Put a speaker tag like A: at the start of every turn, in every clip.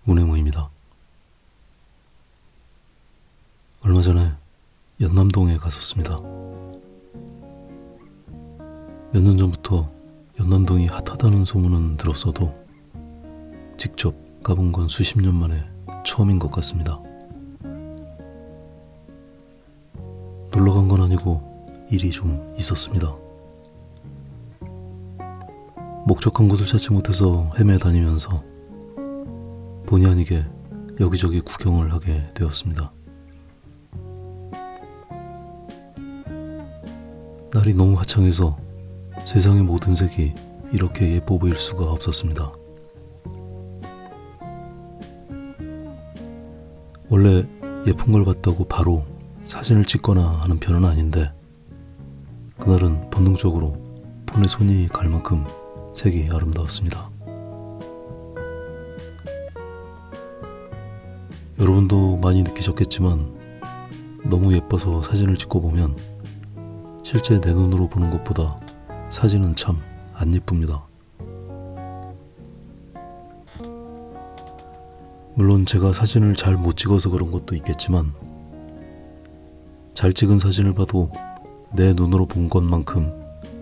A: 운행무입니다. 얼마 전에 연남동에 갔었습니다. 몇 년 전부터 연남동이 핫하다는 소문은 들었어도 직접 가본 건 수십 년 만에 처음인 것 같습니다. 놀러 간 건 아니고 일이 좀 있었습니다. 목적한 곳을 찾지 못해서 헤매다니면서 본의 아니게 여기저기 구경을 하게 되었습니다. 날이 너무 화창해서 세상의 모든 색이 이렇게 예뻐 보일 수가 없었습니다. 원래 예쁜 걸 봤다고 바로 사진을 찍거나 하는 편은 아닌데 그날은 본능적으로 폰에 손이 갈 만큼 색이 아름다웠습니다. 여러분도 많이 느끼셨겠지만 너무 예뻐서 사진을 찍고 보면 실제 내 눈으로 보는 것보다 사진은 참 안 예쁩니다. 물론 제가 사진을 잘 못 찍어서 그런 것도 있겠지만 잘 찍은 사진을 봐도 내 눈으로 본 것만큼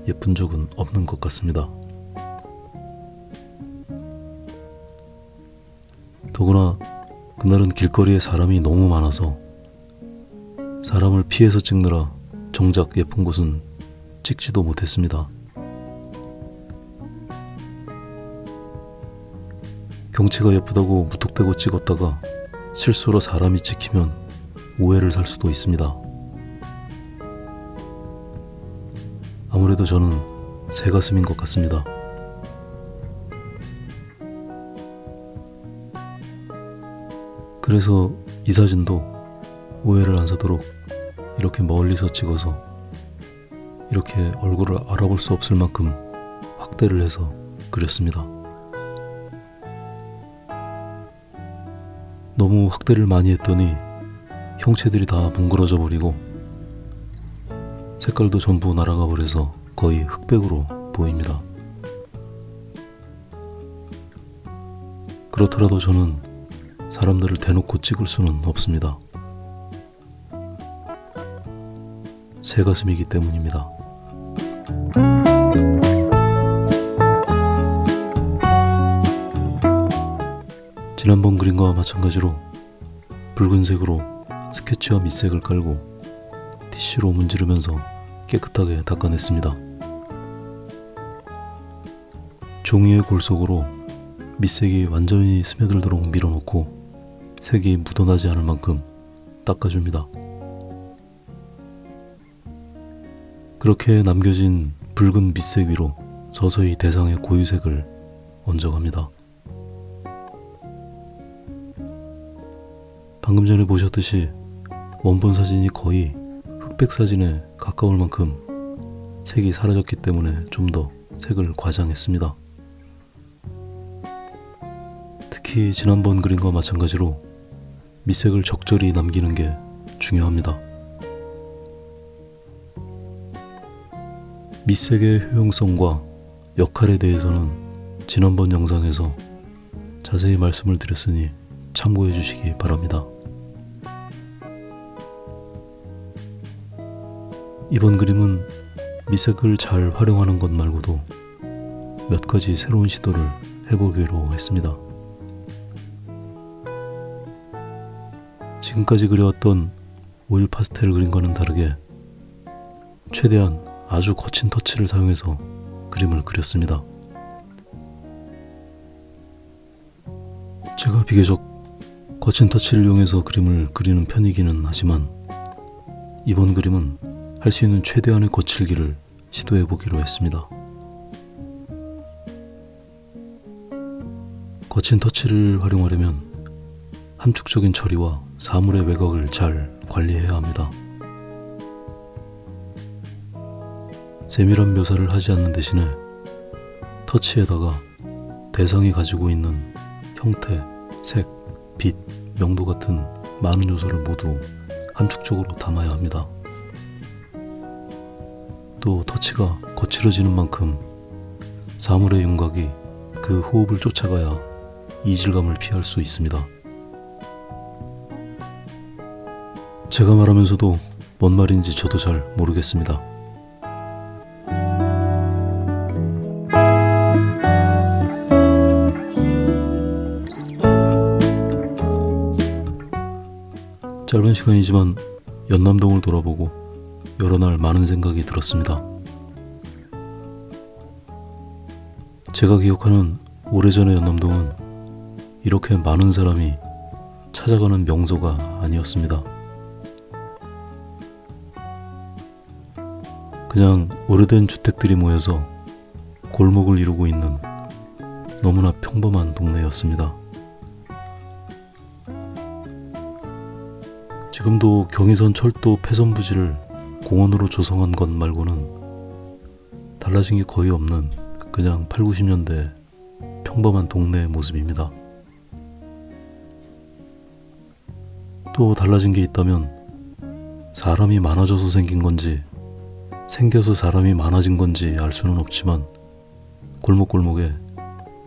A: 예쁜 적은 없는 것 같습니다. 더구나 그날은 길거리에 사람이 너무 많아서 사람을 피해서 찍느라 정작 예쁜 곳은 찍지도 못했습니다. 경치가 예쁘다고 무턱대고 찍었다가 실수로 사람이 찍히면 오해를 살 수도 있습니다. 아무래도 저는 새가슴인 것 같습니다. 그래서 이 사진도 오해를 안 사도록 이렇게 멀리서 찍어서 이렇게 얼굴을 알아볼 수 없을 만큼 확대를 해서 그렸습니다. 너무 확대를 많이 했더니 형체들이 다 뭉그러져 버리고 색깔도 전부 날아가 버려서 거의 흑백으로 보입니다. 그렇더라도 저는 사람들을 대놓고 찍을 수는 없습니다. 새가슴이기 때문입니다. 지난번 그림과 마찬가지로 붉은색으로 스케치와 밑색을 깔고 티슈로 문지르면서 깨끗하게 닦아냈습니다. 종이의 골 속으로 밑색이 완전히 스며들도록 밀어넣고 색이 묻어나지 않을 만큼 닦아줍니다. 그렇게 남겨진 붉은 밑색 위로 서서히 대상의 고유색을 얹어갑니다. 방금 전에 보셨듯이 원본 사진이 거의 흑백 사진에 가까울 만큼 색이 사라졌기 때문에 좀 더 색을 과장했습니다. 특히 지난번 그림과 마찬가지로 밑색을 적절히 남기는 게 중요합니다. 밑색의 효용성과 역할에 대해서는 지난번 영상에서 자세히 말씀을 드렸으니 참고해 주시기 바랍니다. 이번 그림은 밑색을 잘 활용하는 것 말고도 몇 가지 새로운 시도를 해보기로 했습니다. 지금까지 그려왔던 오일 파스텔 그림과는 다르게 최대한 아주 거친 터치를 사용해서 그림을 그렸습니다. 제가 비교적 거친 터치를 이용해서 그림을 그리는 편이기는 하지만 이번 그림은 할 수 있는 최대한의 거칠기를 시도해보기로 했습니다. 거친 터치를 활용하려면 함축적인 처리와 사물의 외곽을 잘 관리해야 합니다. 세밀한 묘사를 하지 않는 대신에 터치에다가 대상이 가지고 있는 형태, 색, 빛, 명도 같은 많은 요소를 모두 함축적으로 담아야 합니다. 또 터치가 거칠어지는 만큼 사물의 윤곽이 그 호흡을 쫓아가야 이질감을 피할 수 있습니다. 제가 말하면서도 뭔 말인지 저도 잘 모르겠습니다. 짧은 시간이지만 연남동을 돌아보고 여러 날 많은 생각이 들었습니다. 제가 기억하는 오래전의 연남동은 이렇게 많은 사람이 찾아가는 명소가 아니었습니다. 그냥 오래된 주택들이 모여서 골목을 이루고 있는 너무나 평범한 동네였습니다. 지금도 경의선 철도 폐선 부지를 공원으로 조성한 것 말고는 달라진 게 거의 없는 그냥 8, 90년대 평범한 동네의 모습입니다. 또 달라진 게 있다면 사람이 많아져서 생긴 건지 생겨서 사람이 많아진 건지 알 수는 없지만 골목골목에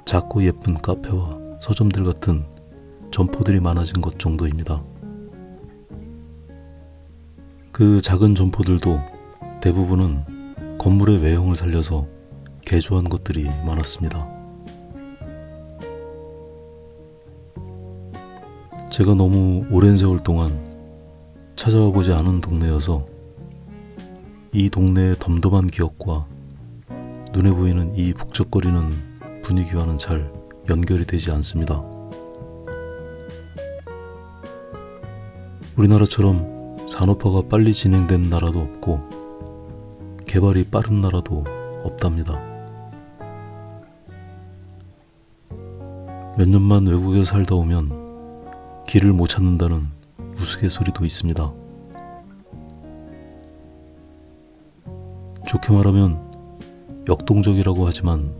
A: 작고 예쁜 카페와 서점들 같은 점포들이 많아진 것 정도입니다. 그 작은 점포들도 대부분은 건물의 외형을 살려서 개조한 것들이 많았습니다. 제가 너무 오랜 세월 동안 찾아와 보지 않은 동네여서 이 동네의 덤덤한 기억과 눈에 보이는 이 북적거리는 분위기와는 잘 연결이 되지 않습니다. 우리나라처럼 산업화가 빨리 진행된 나라도 없고 개발이 빠른 나라도 없답니다. 몇 년만 외국에 살다 오면 길을 못 찾는다는 우스갯소리도 있습니다. 좋게 말하면 역동적이라고 하지만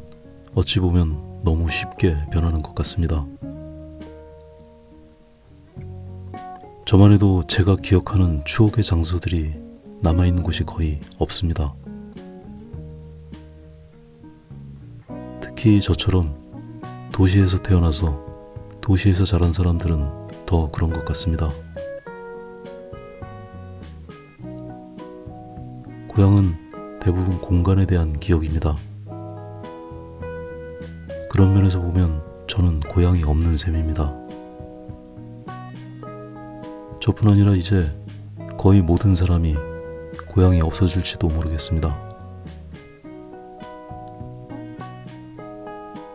A: 어찌 보면 너무 쉽게 변하는 것 같습니다. 저만 해도 제가 기억하는 추억의 장소들이 남아있는 곳이 거의 없습니다. 특히 저처럼 도시에서 태어나서 도시에서 자란 사람들은 더 그런 것 같습니다. 고향은 대부분 공간에 대한 기억입니다. 그런 면에서 보면 저는 고향이 없는 셈입니다. 저뿐 아니라 이제 거의 모든 사람이 고향이 없어질지도 모르겠습니다.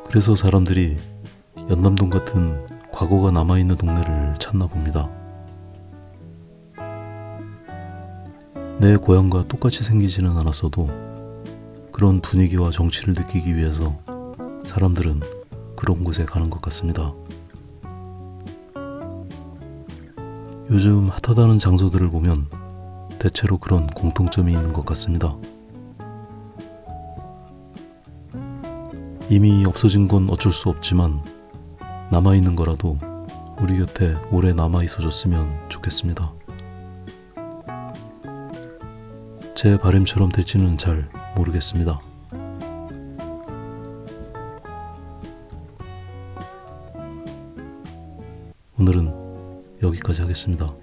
A: 그래서 사람들이 연남동 같은 과거가 남아있는 동네를 찾나 봅니다. 내 고향과 똑같이 생기지는 않았어도 그런 분위기와 정취를 느끼기 위해서 사람들은 그런 곳에 가는 것 같습니다. 요즘 핫하다는 장소들을 보면 대체로 그런 공통점이 있는 것 같습니다. 이미 없어진 건 어쩔 수 없지만 남아있는 거라도 우리 곁에 오래 남아있어줬으면 좋겠습니다. 제 바람처럼 될지는 잘 모르겠습니다. 오늘은 여기까지 하겠습니다.